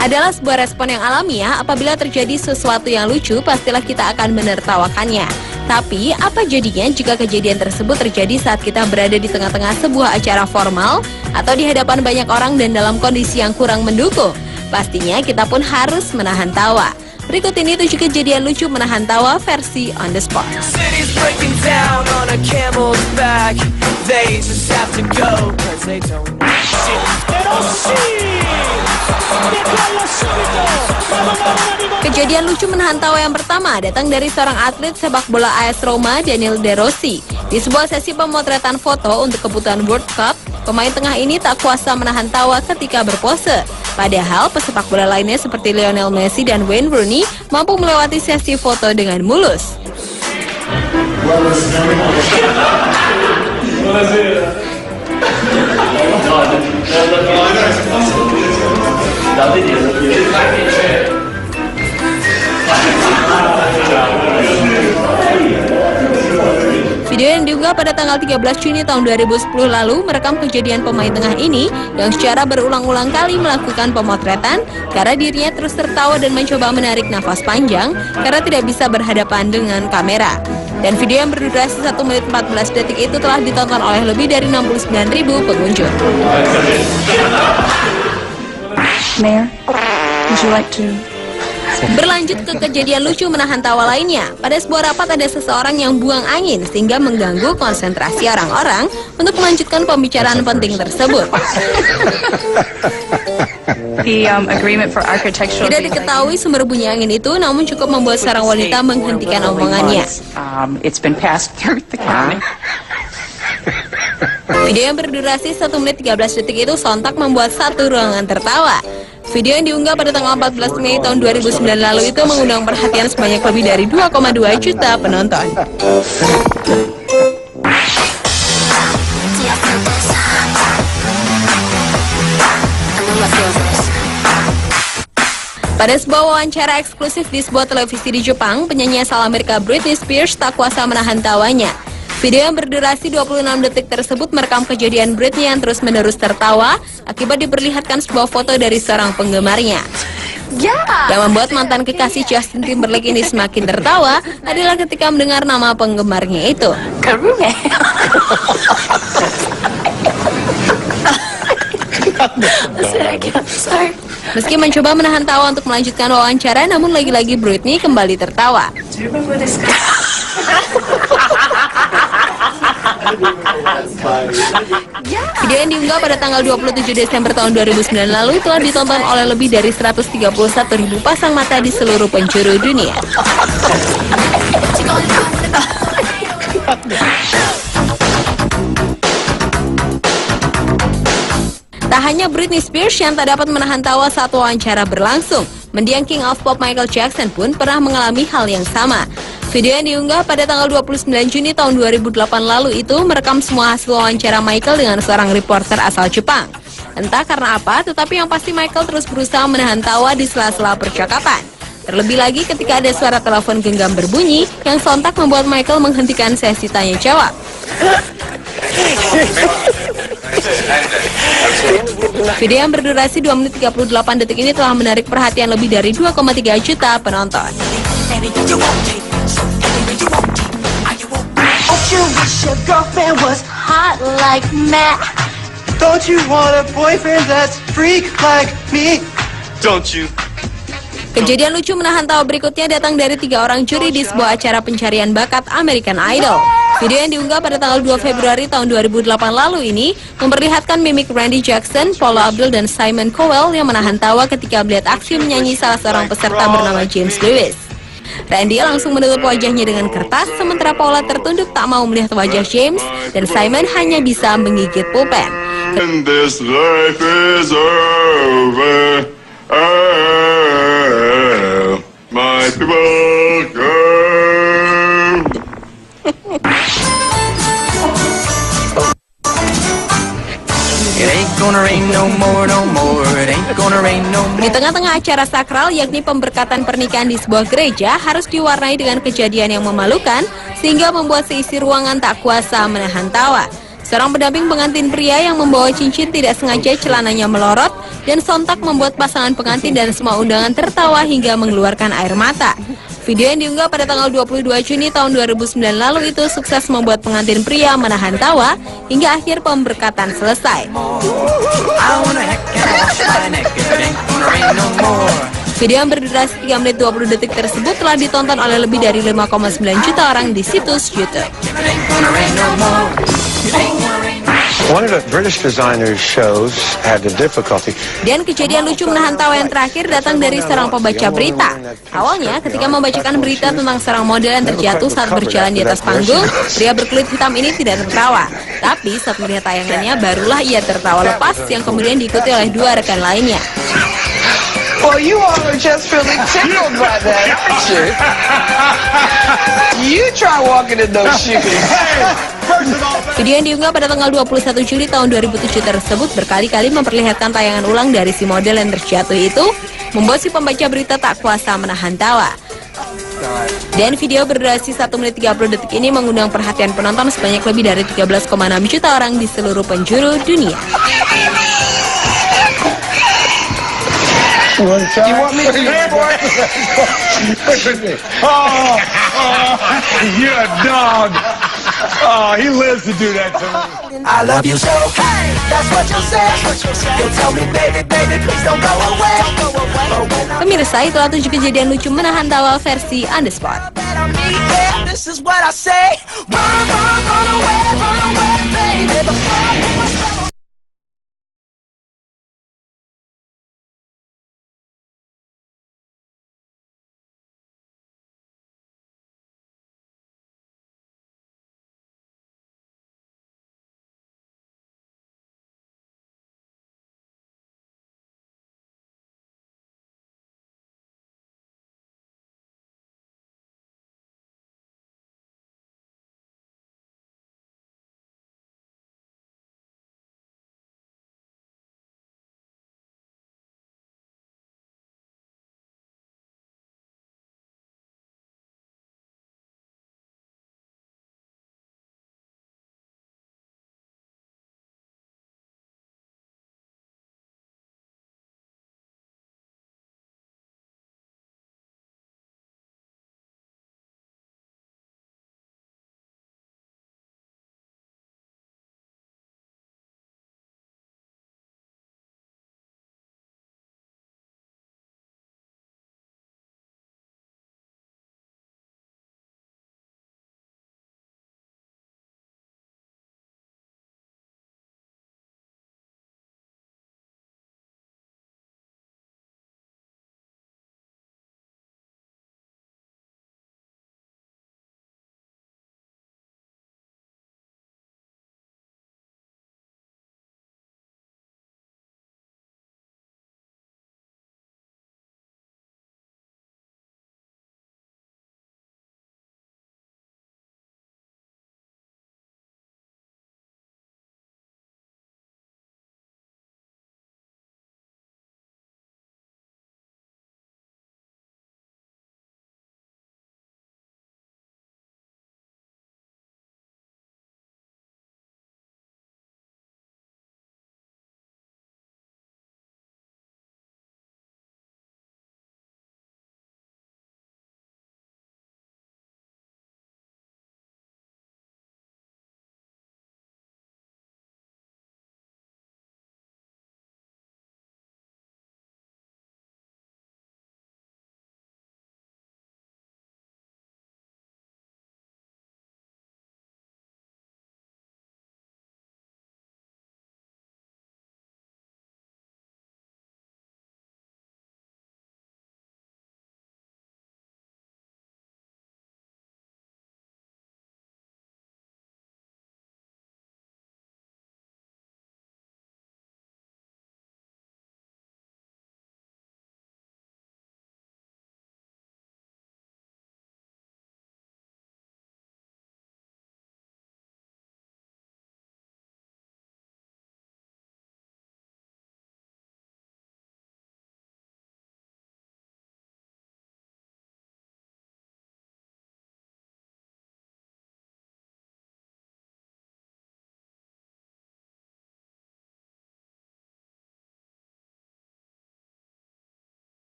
Adalah sebuah respon yang alamiah. Apabila terjadi sesuatu yang lucu, pastilah kita akan menertawakannya. Tapi, apa jadinya jika kejadian tersebut terjadi saat kita berada di tengah-tengah sebuah acara formal atau di hadapan banyak orang dan dalam kondisi yang kurang mendukung? Pastinya kita pun harus menahan tawa. Berikut ini 7 kejadian lucu menahan tawa versi On The Spot. Kejadian lucu menahan tawa yang pertama datang dari seorang atlet sepak bola AS Roma, Daniel De Rossi. Di sebuah sesi pemotretan foto untuk kebutuhan World Cup, pemain tengah ini tak kuasa menahan tawa ketika berpose. Padahal pesepak bola lainnya seperti Lionel Messi dan Wayne Rooney mampu melewati sesi foto dengan mulus. Video yang diunggah pada tanggal 13 Juni tahun 2010 lalu merekam kejadian pemain tengah ini yang secara berulang-ulang kali melakukan pemotretan karena dirinya terus tertawa dan mencoba menarik nafas panjang karena tidak bisa berhadapan dengan kamera. Dan video yang berdurasi 1 menit 14 detik itu telah ditonton oleh lebih dari 69.000 pengunjung. Mayor, would you like to... Berlanjut ke kejadian lucu menahan tawa lainnya. Pada sebuah rapat ada seseorang yang buang angin sehingga mengganggu konsentrasi orang-orang untuk melanjutkan pembicaraan penting tersebut. Tidak diketahui sumber bunyi angin itu, namun cukup membuat seorang wanita menghentikan omongannya. Video yang berdurasi 1 menit 13 detik itu sontak membuat satu ruangan tertawa. Video yang diunggah pada tanggal 14 Mei tahun 2009 lalu itu mengundang perhatian sebanyak lebih dari 2,2 juta penonton. Pada sebuah wawancara eksklusif di sebuah televisi di Jepang, penyanyi asal Amerika Britney Spears tak kuasa menahan tawanya. Video yang berdurasi 26 detik tersebut merekam kejadian Britney yang terus-menerus tertawa akibat diperlihatkan sebuah foto dari seorang penggemarnya. Yang membuat mantan kekasih Justin Timberlake ini semakin tertawa adalah ketika mendengar nama penggemarnya itu. Meski mencoba menahan tawa untuk melanjutkan wawancara, namun lagi-lagi Britney kembali tertawa. Video yang diunggah pada tanggal 27 Desember tahun 2009 lalu telah ditonton oleh lebih dari 131.000 pasang mata di seluruh penjuru dunia. Tak hanya Britney Spears yang tak dapat menahan tawa saat wawancara berlangsung, mendiang King of Pop Michael Jackson pun pernah mengalami hal yang sama. Video yang diunggah pada tanggal 29 Juni tahun 2008 lalu itu merekam semua hasil wawancara Michael dengan seorang reporter asal Jepang. Entah karena apa, tetapi yang pasti Michael terus berusaha menahan tawa di sela-sela percakapan. Terlebih lagi ketika ada suara telepon genggam berbunyi yang sontak membuat Michael menghentikan sesi tanya jawab. Video yang berdurasi 2 menit 38 detik ini telah menarik perhatian lebih dari 2,3 juta penonton. You wish your girlfriend was hot like Matt. Don't you want a boyfriend that's freak like me? Don't you? Kejadian lucu menahan tawa berikutnya datang dari 3 orang juri di sebuah acara pencarian bakat American Idol. Video yang diunggah pada tanggal 2 Februari tahun 2008 lalu ini memperlihatkan mimik Randy Jackson, Paula Abdul, dan Simon Cowell yang menahan tawa ketika melihat aksi menyanyi salah seorang peserta bernama James Lewis. Randy langsung menutup wajahnya dengan kertas, sementara Paula tertunduk tak mau melihat wajah James, dan Simon hanya bisa menggigit pulpen. And this life is over. Oh, my people go. Di tengah-tengah acara sakral yakni pemberkatan pernikahan di sebuah gereja harus diwarnai dengan kejadian yang memalukan sehingga membuat seisi ruangan tak kuasa menahan tawa. Seorang pendamping pengantin pria yang membawa cincin tidak sengaja celananya melorot dan sontak membuat pasangan pengantin dan semua undangan tertawa hingga mengeluarkan air mata. Video yang diunggah pada tanggal 22 Juni tahun 2009 lalu itu sukses membuat pengantin pria menahan tawa hingga akhir pemberkatan selesai. Video yang berdurasi 3 menit 20 detik tersebut telah ditonton oleh lebih dari 5,9 juta orang di situs YouTube. One of the British designers shows had the difficulty. Dan kejadian lucu menahan tawa yang terakhir datang dari seorang pembaca berita. Awalnya, ketika membacakan berita tentang seorang model yang terjatuh saat berjalan di atas panggung, pria berkulit hitam ini tidak tertawa. Tapi saat melihat tayangannya, barulah ia tertawa lepas yang kemudian diikuti oleh dua rekan lainnya. Well, you all are just really tickled by that, aren't you? You try walking in those shoes. Video yang diunggah pada tanggal 21 Juli tahun 2007 tersebut berkali-kali memperlihatkan tayangan ulang dari si model yang terjatuh itu, membuat si pembaca berita tak kuasa menahan tawa. Dan video berdurasi 1 menit 30 detik ini mengundang perhatian penonton sebanyak lebih dari 13,6 juta orang di seluruh penjuru dunia. You want me to do it for it? Oh, you're a dog. Oh, he lives to do that to me. I love you so. Hey, that's what you say. You tell me, baby, baby, please don't go away. Pemirsa, itulah 7 kejadian lucu menahan tawa versi On The Spot. This is what I say. Run away, baby, before